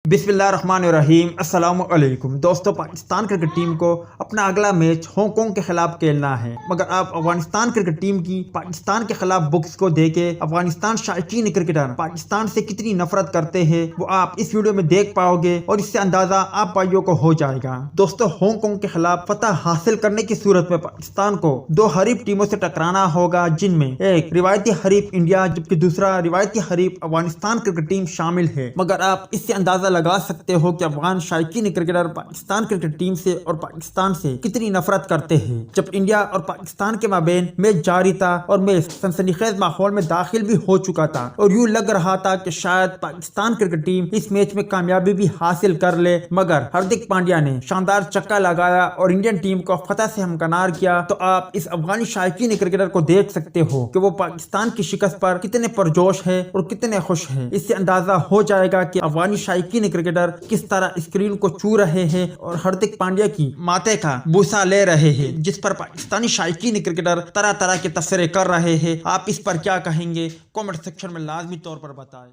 बिस्मिल्लाहिर्रहमानिर्रहीम। अस्सलाम वालेकुम दोस्तों, पाकिस्तान क्रिकेट टीम को अपना अगला मैच हांगकांग के खिलाफ खेलना है, मगर आप अफगानिस्तान क्रिकेट टीम की पाकिस्तान के खिलाफ बुक्स को देके अफगानिस्तान शायकीन क्रिकेटर पाकिस्तान से कितनी नफरत करते हैं वो आप इस वीडियो में देख पाओगे और इससे अंदाजा आप भाइयों को हो जाएगा। दोस्तों, हांगकांग के खिलाफ फतह हासिल करने की सूरत में पाकिस्तान को दो हरीफ टीमों से टकराना होगा, जिनमें एक रिवायती हरीफ इंडिया जबकि दूसरा रिवायती हरीफ अफगानिस्तान क्रिकेट टीम शामिल है। मगर आप इससे अंदाजा लगा सकते हो कि अफगान शायकीन क्रिकेटर पाकिस्तान क्रिकेट टीम से और पाकिस्तान से कितनी नफरत करते हैं। जब इंडिया और पाकिस्तान के माबेन मैच जारी था और मैच सनसनीखेज माहौल में दाखिल भी हो चुका था और यूं लग रहा था कि शायद पाकिस्तान क्रिकेट टीम इस मैच में कामयाबी भी हासिल कर ले, मगर हार्दिक पांड्या ने शानदार चक्का लगाया और इंडियन टीम को फतह से हमकनार किया। तो आप इस अफगानी शायकीन क्रिकेटर को देख सकते हो कि वो पाकिस्तान की शिकस्त पर कितने परजोश है और कितने खुश है। इससे अंदाजा हो जाएगा कि अफगानी शायकीन क्रिकेटर किस तरह स्क्रीन को छू रहे हैं और हार्दिक पांड्या की माथे का बूसा ले रहे हैं, जिस पर पाकिस्तानी शायकीन क्रिकेटर तरह तरह के तबसरे कर रहे हैं। आप इस पर क्या कहेंगे? कमेंट सेक्शन में लाजमी तौर पर बताएं।